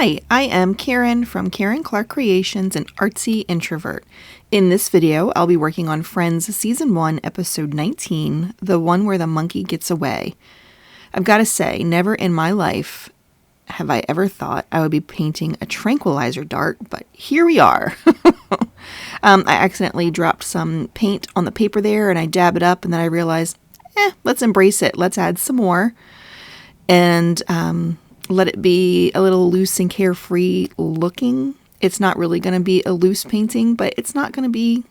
Hi, I am Karen from Karen Clark Creations, an artsy introvert. In this video, I'll be working on Friends Season 1, Episode 19, the one where the monkey gets away. I've got to say, never in my life have I ever thought I would be painting a tranquilizer dart, but here we are. I accidentally dropped some paint on the paper there, and I dab it up, and then I realized, let's embrace it. Let's add some more, and let it be a little loose and carefree looking. It's not really going to be a loose painting, but it's not going to be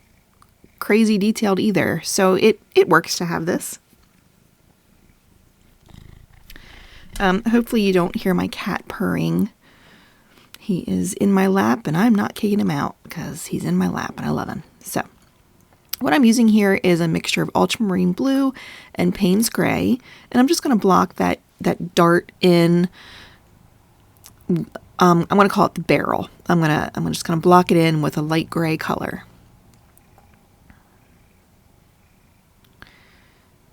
crazy detailed either. So it works to have this. Hopefully you don't hear my cat purring. He is in my lap and I'm not kicking him out because he's in my lap and I love him. So what I'm using here is a mixture of Ultramarine blue and Payne's gray. And I'm just going to block that dart in. I'm going to call it the barrel. I'm just going to block it in with a light gray color.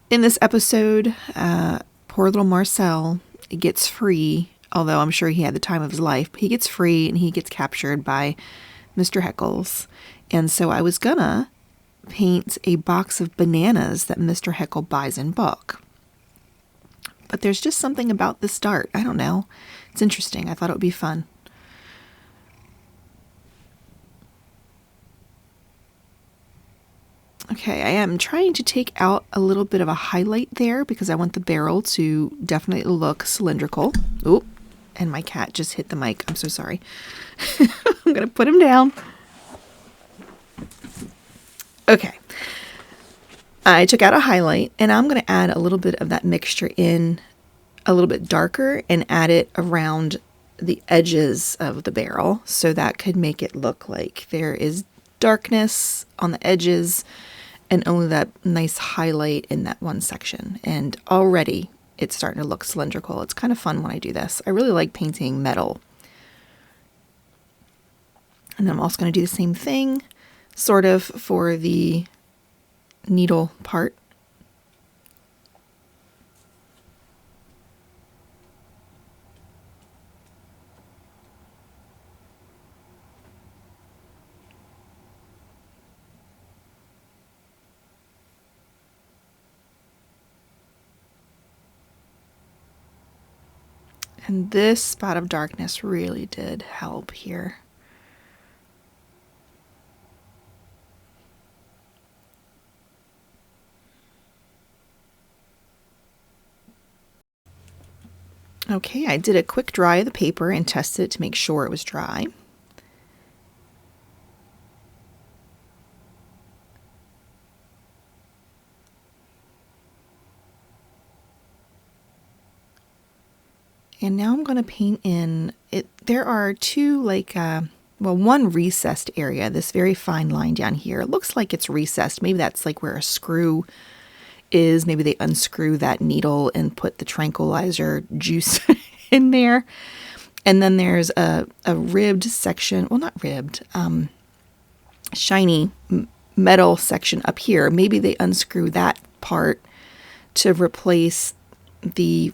In this episode, poor little Marcel gets free, although I'm sure he had the time of his life. But he gets free and he gets captured by Mr. Heckles. And so I was going to paint a box of bananas that Mr. Heckle buys in bulk. But there's just something about this dart. I don't know. It's interesting. I thought it would be fun. Okay, I am trying to take out a little bit of a highlight there because I want the barrel to definitely look cylindrical. Oh, and my cat just hit the mic. I'm so sorry. I'm going to put him down. Okay. I took out a highlight and I'm going to add a little bit of that mixture in a little bit darker and add it around the edges of the barrel. So that could make it look like there is darkness on the edges and only that nice highlight in that one section. And already it's starting to look cylindrical. It's kind of fun when I do this. I really like painting metal. And then I'm also going to do the same thing sort of for the needle part. And this spot of darkness really did help here. Okay, I did a quick dry of the paper and tested it to make sure it was dry. And now I'm going to paint in it. There are two one recessed area, this very fine line down here. It looks like it's recessed. Maybe that's like where a screw is. Maybe they unscrew that needle and put the tranquilizer juice in there. And then there's a ribbed section. Well, not ribbed, shiny metal section up here. Maybe they unscrew that part to replace the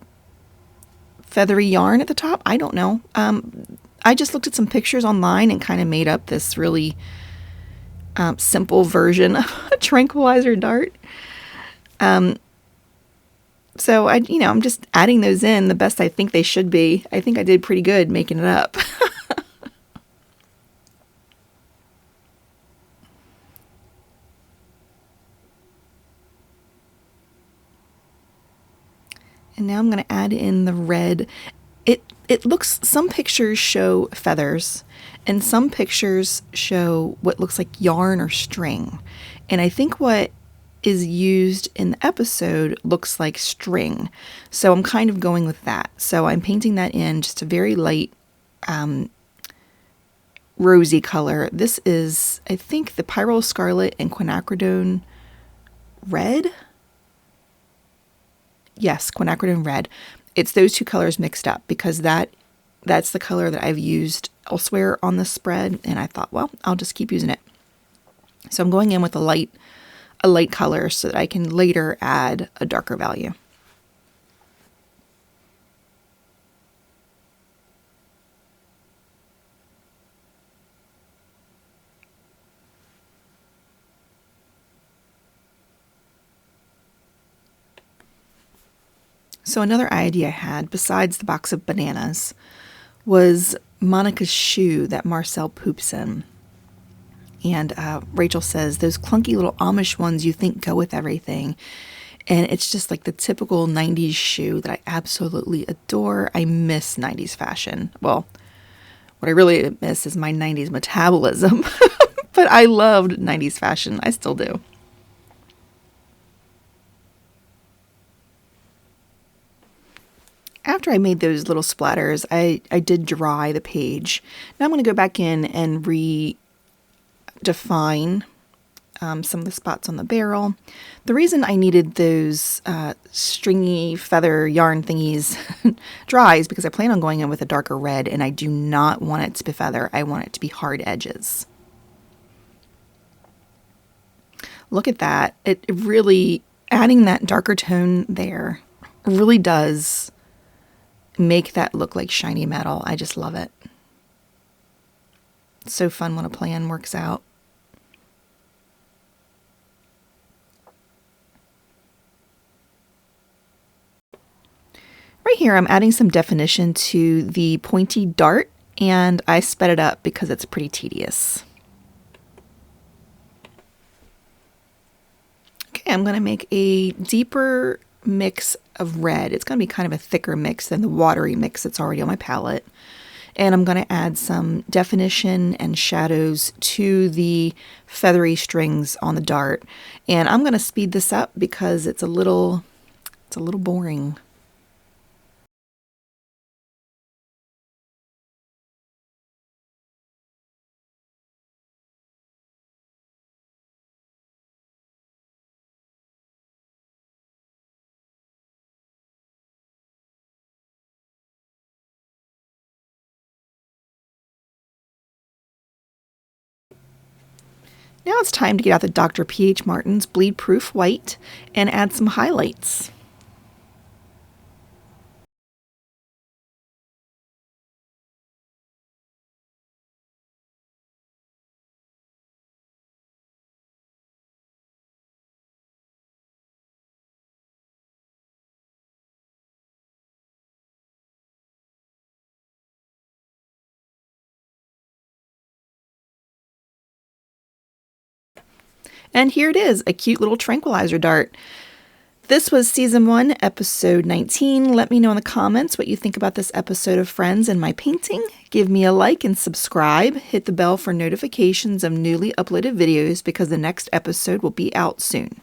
feathery yarn at the top. I don't know. I just looked at some pictures online and kind of made up this really simple version of a tranquilizer dart. So I'm just adding those in the best I think they should be. I think I did pretty good making it up. And now I'm going to add in the red. It looks, some pictures show feathers and some pictures show what looks like yarn or string. And I think what is used in the episode looks like string. So I'm kind of going with that. So I'm painting that in just a very light rosy color. This is, I think, the Pyrrol Scarlet and Quinacridone red. Yes, Quinacridone red. It's those two colors mixed up because that's the color that I've used elsewhere on the spread, and I thought, well, I'll just keep using it. So I'm going in with a light color so that I can later add a darker value. So another idea I had, besides the box of bananas, was Monica's shoe that Marcel poops in. And Rachel says, those clunky little Amish ones you think go with everything. And it's just like the typical 90s shoe that I absolutely adore. I miss 90s fashion. Well, what I really miss is my 90s metabolism. But I loved 90s fashion. I still do. After I made those little splatters, I did dry the page. Now I'm going to go back in and redefine some of the spots on the barrel. The reason I needed those stringy feather yarn thingies dry is because I plan on going in with a darker red, and I do not want it to be feather. I want it to be hard edges. Look at that. It really, adding that darker tone there really does make that look like shiny metal. I just love it. It's so fun when a plan works out. Right here, I'm adding some definition to the pointy dart, and I sped it up because it's pretty tedious. Okay, I'm going to make a deeper mix of red. It's going to be kind of a thicker mix than the watery mix that's already on my palette. And I'm going to add some definition and shadows to the feathery strings on the dart. And I'm going to speed this up because it's a little boring. Now it's time to get out the Dr. P.H. Martin's Bleedproof White and add some highlights. And here it is, a cute little tranquilizer dart. This was Season 1, Episode 19. Let me know in the comments what you think about this episode of Friends and my painting. Give me a like and subscribe. Hit the bell for notifications of newly uploaded videos because the next episode will be out soon.